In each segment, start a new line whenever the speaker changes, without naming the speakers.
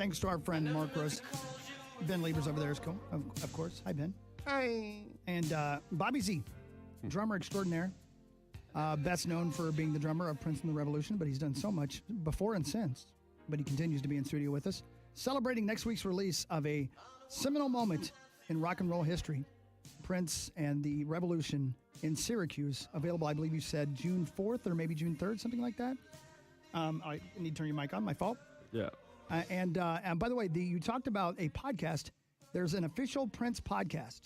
Thanks to our friend Mark Rose. Ben Lieber's over there, of course. Hi, Ben.
Hi.
And Bobby Z, drummer extraordinaire. Best known for being the drummer of Prince and the Revolution, but he's done so much before and since. But he continues to be in studio with us, celebrating next week's release of a seminal moment in rock and roll history, Prince and the Revolution in Syracuse. Available, I believe you said June 4th or maybe June 3rd, something like that. I need to turn your mic on. My fault.
Yeah.
And by the way, you talked about a podcast. There's an official Prince podcast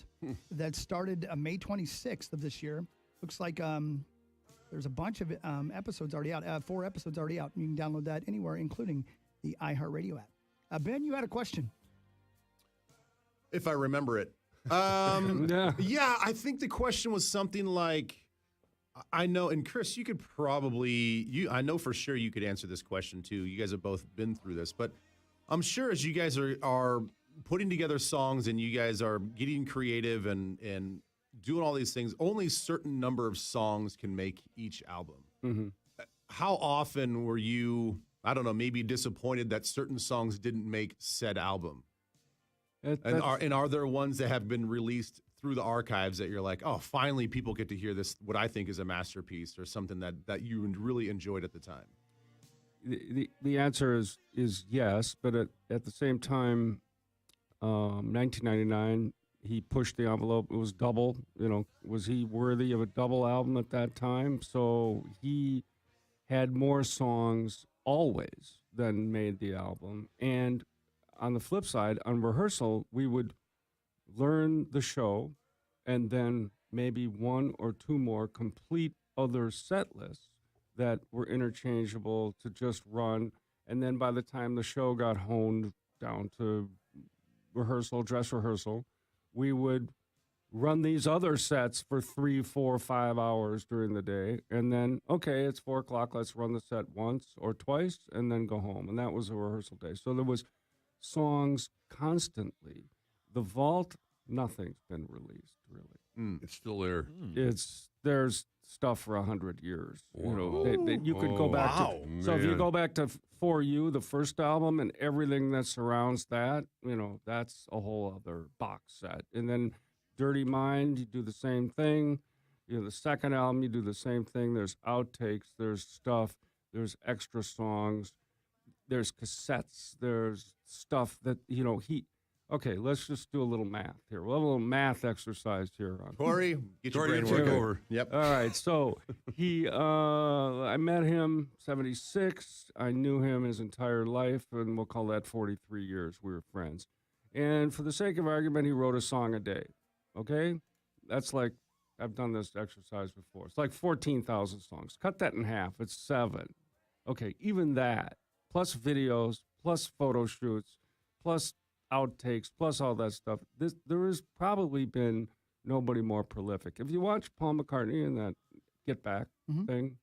that started May 26th of this year. Looks like there's a bunch of episodes already out, 4 episodes already out. You can download that anywhere, including the iHeartRadio app. Ben, you had a question.
If I remember it. Yeah, I think the question was something like, I know, and Chris, you could probably, I know for sure you could answer this question too. You guys have both been through this, but I'm sure as you guys are putting together songs and you guys are getting creative and doing all these things, only a certain number of songs can make each album.
Mm-hmm.
How often were you, I don't know, maybe disappointed that certain songs didn't make said album? And are there ones that have been released through the archives that you're like, oh, finally people get to hear this, what I think is a masterpiece or something that you really enjoyed at the time?
The answer is yes, but at the same time, 1999, he pushed the envelope. It was double. Was he worthy of a double album at that time? So he had more songs always than made the album. And on the flip side, on rehearsal, we would learn the show and then maybe 1 or 2 more complete other set lists that were interchangeable to just run. And then by the time the show got honed down to rehearsal, dress rehearsal, we would run these other sets for 3, 4, 5 hours during the day. And then, okay, it's 4 o'clock, let's run the set once or twice and then go home. And that was a rehearsal day. So there was songs constantly. The vault, nothing's been released really.
It's still there.
There's stuff for 100 years.
Wow.
You could go back to. So if you go back to For You, the first album, and everything that surrounds that, that's a whole other box set. And then Dirty Mind, you do the same thing. The second album, you do the same thing. There's outtakes, there's stuff, there's extra songs, there's cassettes, there's stuff that Okay, let's just do a little math here. We'll have a little math exercise here.
Corey, get your brain
take
working.
over.
Yep.
All right, so I met him 76. I knew him his entire life, and we'll call that 43 years. We were friends. And for the sake of argument, he wrote a song a day, okay? That's like, I've done this exercise before. It's like 14,000 songs. Cut that in half. It's 7. Okay, even that, plus videos, plus photo shoots, plus outtakes, plus all that stuff. There has probably been nobody more prolific. If you watch Paul McCartney and that Get Back thing,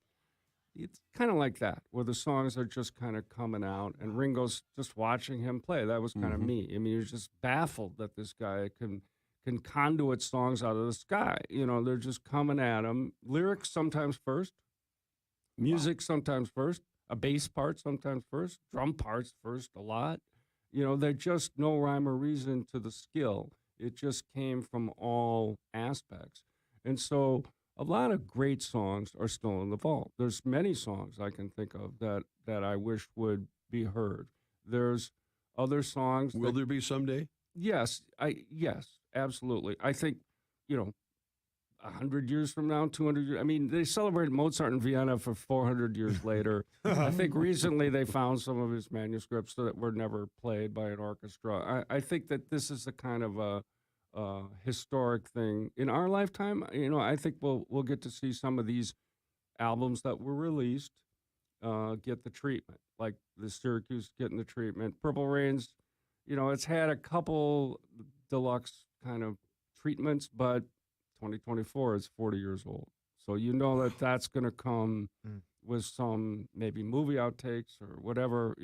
it's kind of like that, where the songs are just kind of coming out, and Ringo's just watching him play. That was kind of me. I mean, you're just baffled that this guy can conduit songs out of the sky. They're just coming at him. Lyrics sometimes first, music sometimes first, a bass part sometimes first, drum parts first a lot. There's just no rhyme or reason to the skill. It just came from all aspects. And so a lot of great songs are still in the vault. There's many songs I can think of that I wish would be heard. There's other songs.
Will there be someday?
Yes, absolutely. I think, 100 years from now, 200 years. I mean, they celebrated Mozart in Vienna for 400 years later. I think recently they found some of his manuscripts that were never played by an orchestra. I think that this is a kind of a historic thing in our lifetime. I think we'll get to see some of these albums that were released get the treatment, like the Syracuse getting the treatment. Purple Rain's, it's had a couple deluxe kind of treatments, but 2024 is 40 years old. So that's going to come with some maybe movie outtakes or whatever,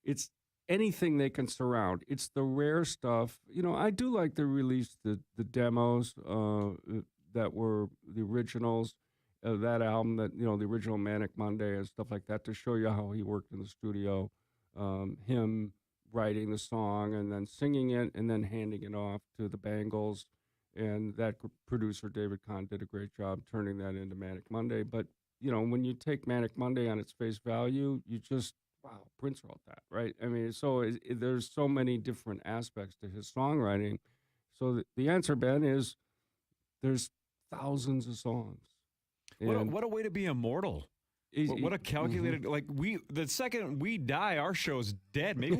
it's anything they can surround. It's the rare stuff. I do like to release the demos that were the originals of that album, that, the original Manic Monday and stuff like that, to show you how he worked in the studio. him writing the song and then singing it and then handing it off to the Bangles. And that producer, David Kahn, did a great job turning that into Manic Monday. But, when you take Manic Monday on its face value, you just, wow, Prince wrote that, right? I mean, so there's so many different aspects to his songwriting. So the answer, Ben, is there's thousands of songs.
What a way to be immortal. What a calculated the second we die, our show's dead. Maybe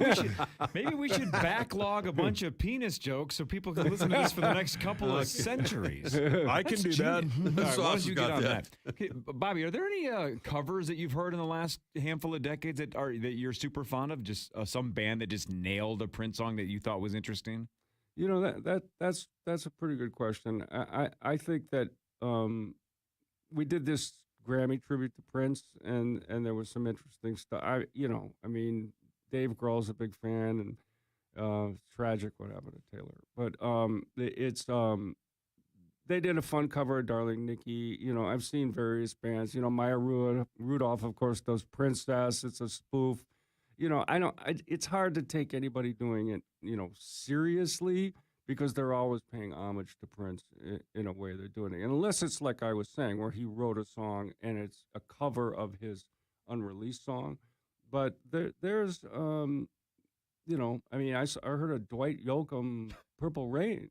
we should backlog a bunch of penis jokes so people can listen to this for the next couple of centuries.
I can do that.
All right, why don't you get on that? Okay, Bobby, are there any covers that you've heard in the last handful of decades that you're super fond of? Just some band that just nailed a Prince song that you thought was interesting?
That's a pretty good question. I think that we did this Grammy tribute to Prince, and there was some interesting stuff. Dave Grohl's a big fan, and it's tragic what happened to Taylor. But they did a fun cover of Darling Nikki. I've seen various bands. Maya Rudolph, of course, does Princess. It's a spoof. It's hard to take anybody doing it, seriously, because they're always paying homage to Prince in a way they're doing it. And unless it's like I was saying, where he wrote a song and it's a cover of his unreleased song. But there's, I heard a Dwight Yoakam Purple Rain,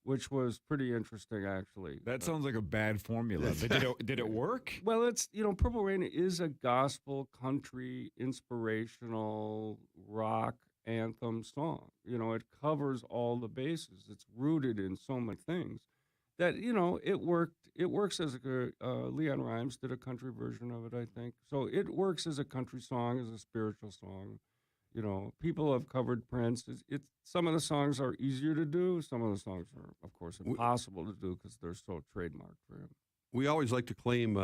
which was pretty interesting, actually.
That sounds like a bad formula. Did it work?
Well, it's, Purple Rain is a gospel, country, inspirational, rock anthem song. It covers all the bases. It's rooted in so many things that, it worked. It works as Leon Rimes did a country version of it, I think. So it works as a country song, as a spiritual song. People have covered Prince. It's some of the songs are easier to do. Some of the songs are, of course, impossible to do because they're so trademarked for him.
We always like to claim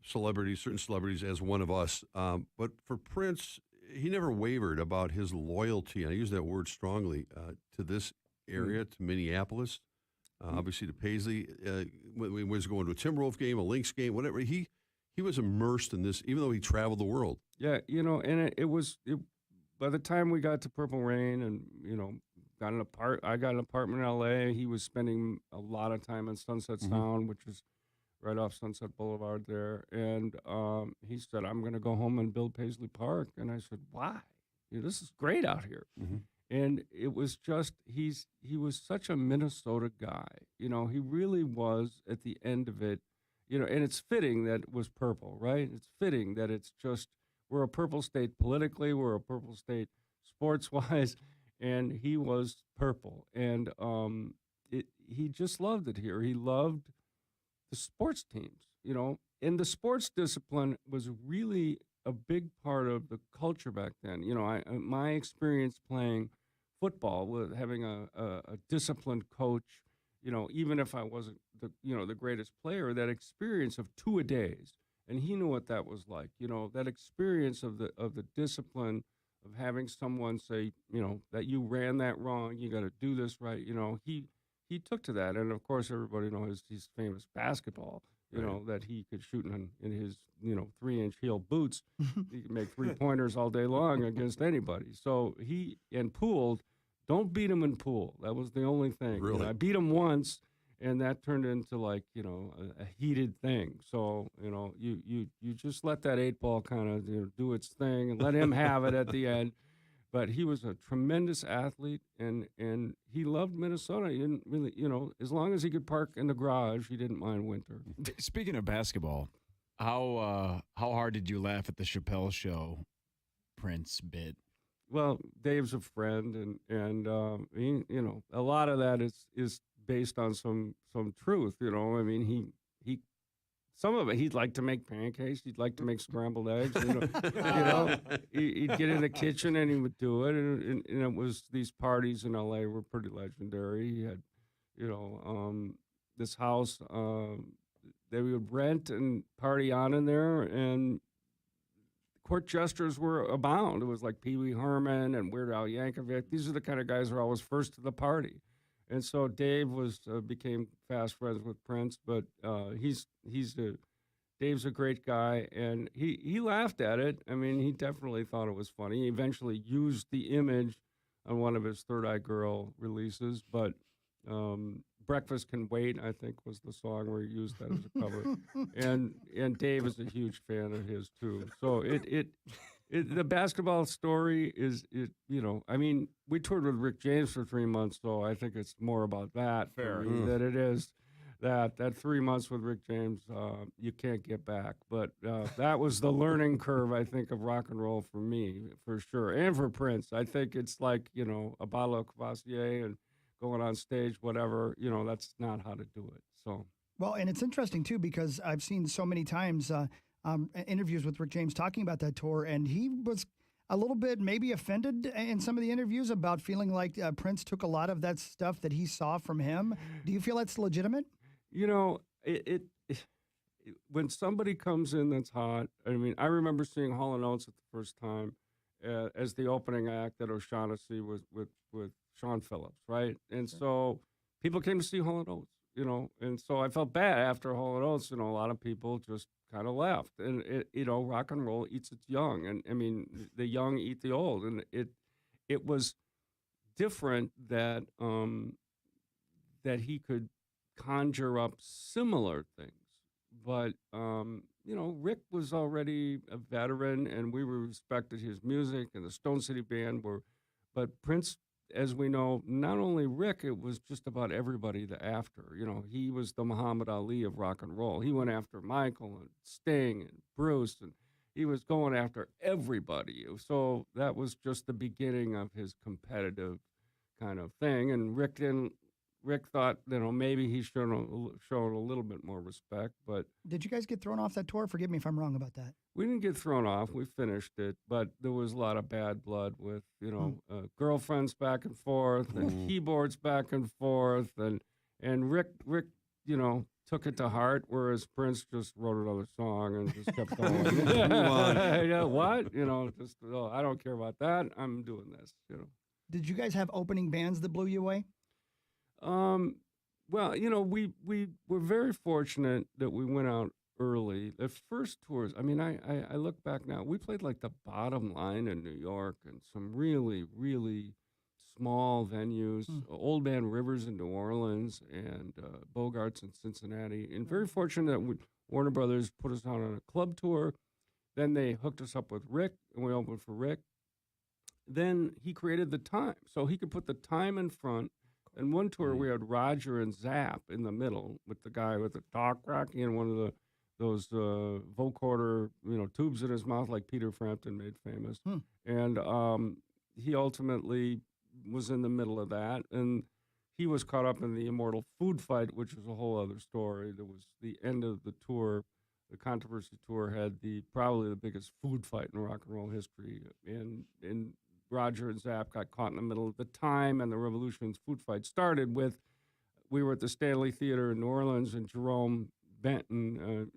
certain celebrities as one of us. But for Prince, he never wavered about his loyalty, and I use that word strongly, to this area, to Minneapolis, obviously to Paisley. When he was going to a Timberwolf game, a Lynx game, whatever, he was immersed in this, even though he traveled the world.
Yeah, and it was by the time we got to Purple Rain and, I got an apartment in L.A., he was spending a lot of time in Sunset Sound, which is right off Sunset Boulevard there. And he said, I'm going to go home and build Paisley Park. And I said, why? This is great out here. Mm-hmm. And it was just, he was such a Minnesota guy. He really was at the end of it. And it's fitting that it was purple, right? It's fitting that it's just, we're a purple state politically, we're a purple state sports-wise, and he was purple. And he just loved it here. He loved the sports teams, and the sports discipline was really a big part of the culture back then. My experience playing football with having a disciplined coach, even if I wasn't the greatest player, that experience of two-a-days, and he knew what that was like. That experience of the discipline of having someone say, that you ran that wrong, you got to do this right. He took to that, and of course everybody knows his famous basketball. That he could shoot in his 3-inch heel boots. He could make 3-pointers all day long against anybody. So he and pool, don't beat him in pool. That was the only thing.
Really?
I beat him once, and that turned into a heated thing. So you just let that 8-ball kind of do its thing and let him have it at the end. But he was a tremendous athlete, and he loved Minnesota. He didn't really, as long as he could park in the garage, he didn't mind winter.
Speaking of basketball, how hard did you laugh at the Chappelle show Prince bit?
Well, Dave's a friend, and he, a lot of that is based on some truth. He some of it, he'd like to make pancakes. He'd like to make scrambled eggs. He'd get in the kitchen and he would do it. And it was, these parties in L.A. were pretty legendary. He had, this house they would rent and party on in there. And court jesters were abound. It was like Pee Wee Herman and Weird Al Yankovic. These are the kind of guys who are always first to the party. And so Dave became fast friends with Prince, but Dave's a great guy, and he laughed at it. I mean, he definitely thought it was funny. He eventually used the image on one of his Third Eye Girl releases, but Breakfast Can Wait, I think, was the song where he used that as a cover. and Dave is a huge fan of his too. So the basketball story is, I mean, we toured with Rick James for 3 months, so I think it's more about that for me than it is that 3 months with Rick James, you can't get back. But that was the learning curve, I think, of rock and roll for me, for sure, and for Prince. I think it's like, a bottle of Cavassier and going on stage, whatever, that's not how to do it. So,
well, and it's interesting too, because I've seen so many times interviews with Rick James talking about that tour, and he was a little bit maybe offended in some of the interviews about feeling like Prince took a lot of that stuff that he saw from him. Do you feel that's legitimate?
When somebody comes in that's hot, I mean, I remember seeing Hall & Oates at the first time as the opening act at O'Shaughnessy with Sean Phillips, right? And so people came to see Hall & Oates, and so I felt bad after Hall & Oates, a lot of people just kind of left. And, rock and roll eats its young. And, I mean, the young eat the old. And it was different that that he could conjure up similar things. But, Rick was already a veteran, and we respected his music, and the Stone City Band were. But Prince, as we know, not only Rick, it was just about everybody after. He was the Muhammad Ali of rock and roll. He went after Michael and Sting and Bruce, and he was going after everybody. So that was just the beginning of his competitive kind of thing. And Rick thought, maybe he should have shown a little bit more respect. But
did you guys get thrown off that tour? Forgive me if I'm wrong about that.
We didn't get thrown off. We finished it, but there was a lot of bad blood with, girlfriends back and forth, and keyboards back and forth, and Rick, took it to heart, whereas Prince just wrote another song and just kept going. What? I don't care about that. I'm doing this.
Did you guys have opening bands that blew you away?
Well, we were very fortunate that we went out early. The first tours, I mean, I look back now, we played like the Bottom Line in New York and some really, really small venues, Old Man Rivers in New Orleans and Bogarts in Cincinnati. And very fortunate that Warner Brothers put us out on a club tour. Then they hooked us up with Rick, and we opened for Rick. Then he created the time, so he could put the time in front. And one tour we had Roger and Zapp in the middle with the guy with the talk rock and one of those vocoder, tubes in his mouth like Peter Frampton made famous. And he ultimately was in the middle of that. And he was caught up in the immortal food fight, which was a whole other story. There was the end of the tour. The Controversy Tour had probably the biggest food fight in rock and roll history. And Roger and Zapp got caught in the middle of the time, and the Revolution's food fight started with, we were at the Stanley Theater in New Orleans, and Jerome Benton,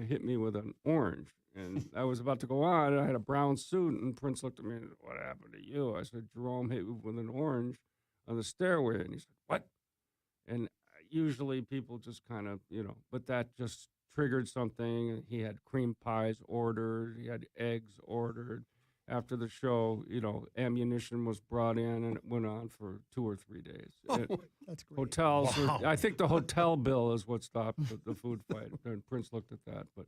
hit me with an orange. And I was about to go on, and I had a brown suit, and Prince looked at me and said, "What happened to you?" I said, "Jerome hit me with an orange on the stairway." And he said, "What?" And usually people just kind of, but that just triggered something. He had cream pies ordered, he had eggs ordered. After the show, ammunition was brought in, and it went on for 2 or 3 days.
That's great.
Hotels. Wow. I think the hotel bill is what stopped the food fight. And Prince looked at that. But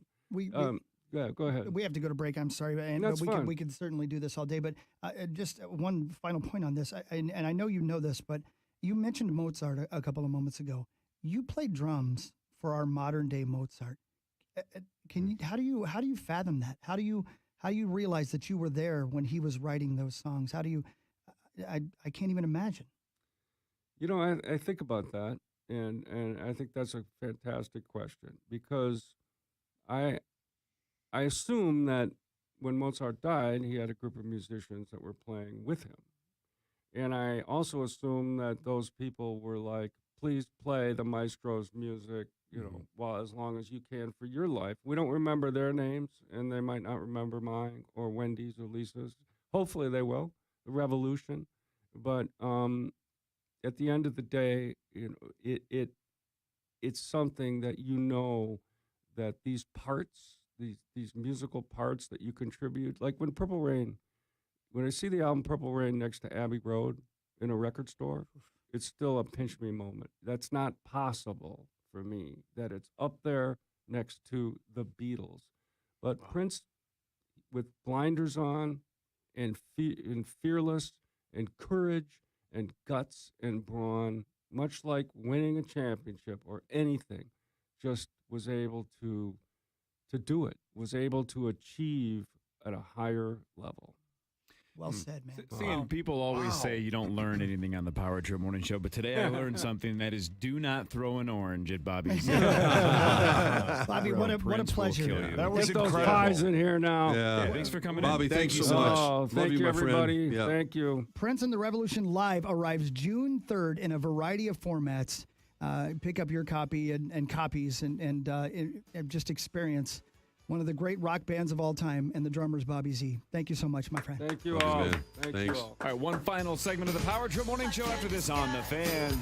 yeah, go ahead.
We have to go to break. I'm sorry,
That's
but
fine.
we can certainly do this all day. But just one final point on this, and I know you know this, but you mentioned Mozart a couple of moments ago. You played drums for our modern day Mozart. How do you fathom that? How do you realize that you were there when he was writing those songs? How do you? I can't even imagine.
I think about that, and I think that's a fantastic question, because I assume that when Mozart died, he had a group of musicians that were playing with him, and I also assume that those people were like, "Please play the maestro's music, while as long as you can for your life." We don't remember their names, and they might not remember mine or Wendy's or Lisa's. Hopefully they will, the Revolution. But at the end of the day, it's something that that these parts, these musical parts that you contribute, like when Purple Rain, when I see the album Purple Rain next to Abbey Road in a record store, it's still a pinch me moment. That's not possible for me, that it's up there next to the Beatles. But Prince, with blinders on and fearless and courage and guts and brawn, much like winning a championship or anything, just was able to do it, was able to achieve at a higher level.
Well said, man.
Seeing people always say you don't learn anything on the Power Trip Morning Show, but today I learned something, that is, do not throw an orange at Bobby's.
Bobby, what a pleasure.
That was
Get those
incredible.
pies in here now.
Yeah.
Thanks for coming
Bobby,
in.
thanks
you
so
so
much.
Oh,
Love
thank you,
my friend.
everybody.
Yeah.
Thank you.
Prince and the Revolution Live arrives June 3rd in a variety of formats. Pick up your copy and copies and just experience one of the great rock bands of all time and the drummer's Bobby Z. Thank you so much, my friend.
Thank you
Love you,
all.
man.
Thank
Thanks.
you all.
All right, one final segment of the Power Trip Morning Show after this on The Fan.